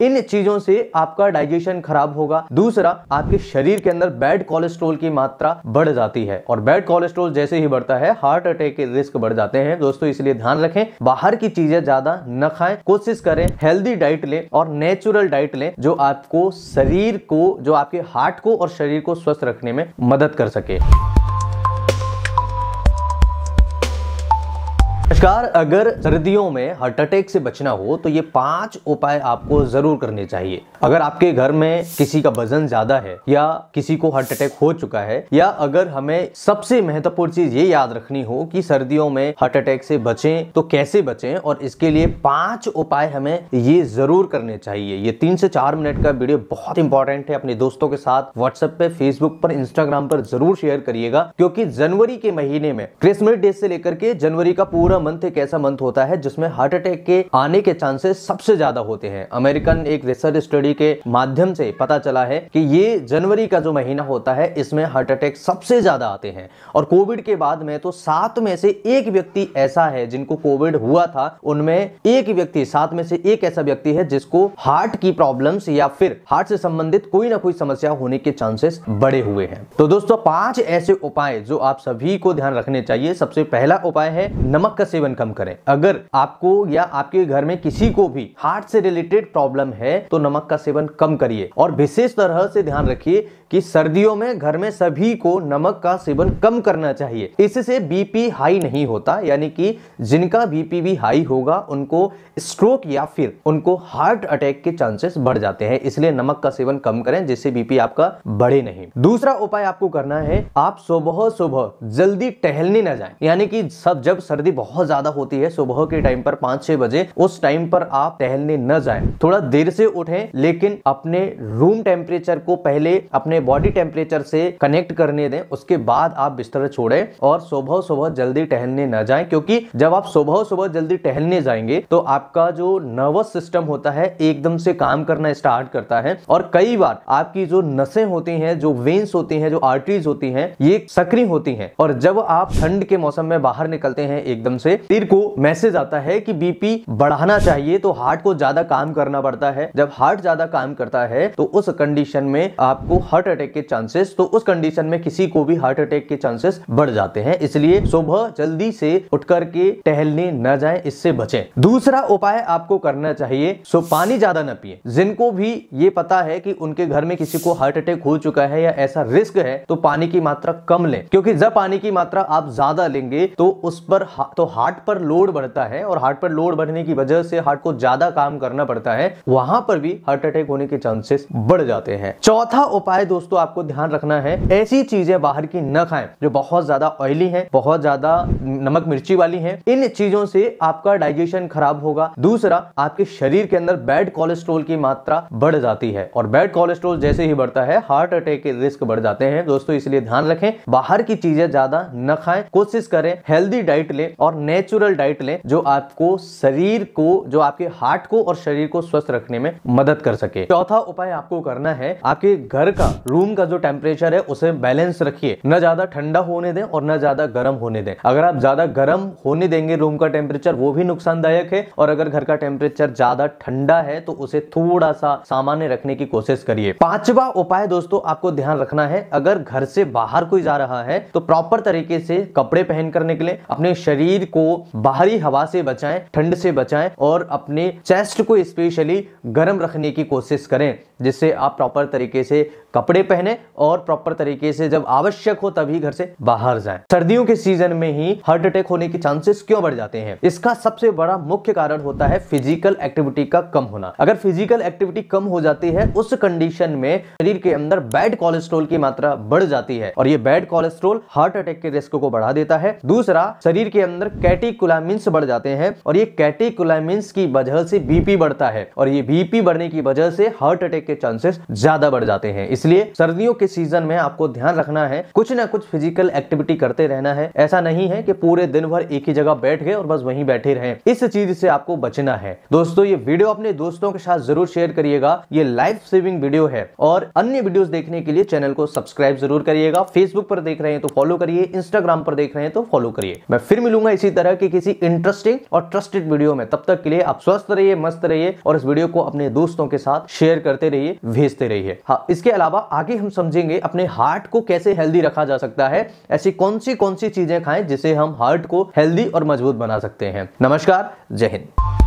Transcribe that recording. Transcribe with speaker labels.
Speaker 1: इन चीजों से आपका डाइजेशन खराब होगा। दूसरा, आपके शरीर के अंदर बैड कोलेस्ट्रॉल की मात्रा बढ़ जाती है और बैड कोलेस्ट्रॉल जैसे ही बढ़ता है हार्ट अटैक के रिस्क बढ़ जाते हैं। दोस्तों इसलिए ध्यान रखें, बाहर की चीजें ज्यादा न खाएं, कोशिश करें हेल्दी डाइट लें और नेचुरल डाइट लें जो आपको शरीर को, जो आपके हार्ट को और शरीर को स्वस्थ रखने में मदद कर सके। नमस्कार, अगर सर्दियों में हार्ट अटैक से बचना हो तो ये 5 उपाय आपको जरूर करने चाहिए। अगर आपके घर में किसी का वजन ज्यादा है या किसी को हार्ट अटैक हो चुका है, या अगर हमें सबसे महत्वपूर्ण चीज ये याद रखनी हो कि सर्दियों में हार्ट अटैक से बचें तो कैसे बचें, और इसके लिए 5 उपाय हमें ये जरूर करने चाहिए। ये 3 से 4 मिनट का वीडियो बहुत इंपॉर्टेंट है। अपने दोस्तों के साथ व्हाट्सएप पे, फेसबुक पर, इंस्टाग्राम पर जरूर शेयर करिएगा, क्योंकि जनवरी के महीने में क्रिसमस डे से लेकर के जनवरी का पूरा मंथ एक ऐसा मंथ होता है जिसमें हार्ट अटैक के आने के चांसेस सबसे ज्यादा होते हैं। अमेरिकन एक रिसर्च स्टडी के माध्यम से पता चला है कि ये जनवरी का जो महीना होता है इसमें हार्ट अटैक सबसे ज्यादा आते हैं। और कोविड के बाद में तो 7 में से 1 व्यक्ति ऐसा है जिनको कोविड हुआ था, उनमें 7 में से 1 ऐसा व्यक्ति है जिसको हार्ट की प्रॉब्लम्स या फिर हार्ट से संबंधित कोई ना कोई समस्या होने के चांसेस बढ़े हुए हैं। तो दोस्तों 5 ऐसे उपाय जो आप सभी को ध्यान रखने चाहिए। सबसे पहला उपाय है नमक का सेवन कम करें। अगर आपको या आपके घर में किसी को भी हार्ट से रिलेटेड प्रॉब्लम है तो नमक का सेवन कम करिए, और विशेष तरह से ध्यान रखिए कि सर्दियों में घर में सभी को नमक का सेवन कम करना चाहिए। इससे बीपी हाई नहीं होता, यानी कि जिनका बीपी भी हाई होगा उनको स्ट्रोक या फिर उनको हार्ट अटैक के चांसेस बढ़ जाते हैं। इसलिए नमक का सेवन कम करें जिससे बीपी आपका बढ़े नहीं। दूसरा उपाय आपको करना है, आप सुबह जल्दी टहलने न जाएं। यानी कि जब सर्दी बहुत ज्यादा होती है, सुबह के टाइम पर 5-6 बजे, उस टाइम पर आप टहलने न जाएं। थोड़ा देर से उठें, लेकिन अपने रूम टेम्परेचर को पहले अपने बॉडी टेम्परेचर से कनेक्ट करने दें, उसके बाद आप बिस्तर छोड़ें और सुबह जल्दी टहलने न जाएं। क्योंकि जब आप सुबह जल्दी टहलने जाएंगे तो आपका जो नर्वस सिस्टम होता है एकदम से काम करना स्टार्ट करता है, और कई बार आपकी जो नसें होती हैं, जो वेन्स होती हैं, जो आर्टरीज होती हैं, ये सक्रिय होती हैं। और जब आप ठंड के मौसम में बाहर निकलते हैं एकदम से, शरीर को मैसेज आता है कि बीपी बढ़ाना चाहिए, तो हार्ट को ज्यादा काम करना पड़ता है। जब हार्ट ज्यादा काम करता है तो उस कंडीशन में आपको हार्ट अटैक के चांसेस, तो उस कंडीशन में किसी को भी हार्ट अटैक के चांसेस बढ़ जाते हैं। इसलिए सुबह जल्दी से उठ करके टहलने न जाएं, इससे बचें। दूसरा उपाय आपको करना चाहिए, पानी ज्यादा न पिए। जिनको भी ये पता है कि उनके घर में किसी को हार्ट अटैक हो चुका है या ऐसा रिस्क है, तो पानी की मात्रा कम लें, क्योंकि जब पानी की मात्रा आप ज्यादा लेंगे तो उस पर हार्ट पर लोड बढ़ता है, और हार्ट पर लोड बढ़ने की वजह से हार्ट को ज्यादा काम करना पड़ता है, वहां पर भी हार्ट अटैक होने के चांसेस बढ़ जाते हैं। चौथा उपाय दोस्तों आपको ध्यान रखना है, ऐसी चीजें बाहर की न खाएं जो बहुत ज्यादा ऑयली हैं, बहुत ज्यादा नमक मिर्ची वाली हैं। इन चीजों से आपका डाइजेशन खराब होगा। दूसरा, आपके शरीर के अंदर बैड कोलेस्ट्रॉल की मात्रा बढ़ जाती है, और बैड कोलेस्ट्रॉल जैसे ही बढ़ता है हार्ट अटैक के रिस्क बढ़ जाते हैं। दोस्तों इसलिए ध्यान रखें, बाहर की चीजें ज्यादा न खाएं, कोशिश करें हेल्दी डाइट लें और नेचुरल डाइट लें जो आपको शरीर को, जो आपके हार्ट को और शरीर को स्वस्थ रखने में मदद कर सके। चौथा उपाय आपको करना है, आपके घर का, रूम का जो टेम्परेचर है उसे बैलेंस रखिए। न ज्यादा ठंडा होने दें और न ज्यादा गर्म होने दें। अगर आप ज्यादा गर्म होने देंगे रूम का टेम्परेचर, वो भी नुकसानदायक है, और अगर घर का टेम्परेचर ज्यादा ठंडा है तो उसे थोड़ा सा सामान्य रखने की कोशिश करिए। पांचवा उपाय दोस्तों आपको ध्यान रखना है, अगर घर से बाहर कोई जा रहा है तो प्रॉपर तरीके से कपड़े पहन कर निकले, अपने शरीर को बाहरी हवा से बचाएं, ठंड से बचाएं, और अपने चेस्ट को स्पेशली गर्म रखने की कोशिश करें, जिससे आप प्रॉपर तरीके से कपड़े पहने और प्रॉपर तरीके से जब आवश्यक हो तभी घर से बाहर जाएं। सर्दियों के सीजन में ही हार्ट अटैक होने के चांसेस क्यों बढ़ जाते हैं? इसका सबसे बड़ा मुख्य कारण होता है फिजिकल एक्टिविटी का कम होना। अगर फिजिकल एक्टिविटी कम हो जाती है, उस कंडीशन में शरीर के अंदर बैड कोलेस्ट्रॉल की मात्रा बढ़ जाती है, और ये बैड कोलेस्ट्रॉल हार्ट अटैक के रिस्क को बढ़ा देता है। दूसरा, शरीर के अंदर कैटेकोलामिन्स बढ़ जाते हैं, और ये कैटेकोलामिन्स की वजह से बीपी बढ़ता है, और ये बीपी बढ़ने की वजह से हार्ट अटैक के चांसेस ज्यादा बढ़ जाते हैं। इसलिए सर्दियों के सीजन में आपको ध्यान रखना है, कुछ ना कुछ फिजिकल एक्टिविटी करते रहना है। ऐसा नहीं है कि पूरे दिन भर एक ही जगह बैठ गए और बस वहीं बैठे रहें। इस चीज से आपको बचना है। दोस्तों, ये वीडियो अपने दोस्तों के साथ जरूर शेयर करिएगा। ये लाइफ सेविंग वीडियो है और अन्य वीडियोस देखने के लिए चैनल को सब्सक्राइब जरूर करिएगा। फेसबुक पर देख रहे हैं तो फॉलो करिए, इंस्टाग्राम पर देख रहे हैं तो फॉलो करिए। मैं फिर मिलूंगा इसी तरह की किसी इंटरेस्टिंग और ट्रस्टेड वीडियो में। तब तक के लिए आप स्वस्थ रहिए, मस्त रहिए और इस वीडियो को अपने दोस्तों के साथ शेयर करते रहिए, भेजते रहिए। हाँ, इसके अलावा आगे हम समझेंगे अपने हार्ट को कैसे हेल्दी रखा जा सकता है। ऐसी कौन सी चीजें खाएं जिससे हम हार्ट को हेल्दी और मजबूत बना सकते हैं। नमस्कार, जय हिंद।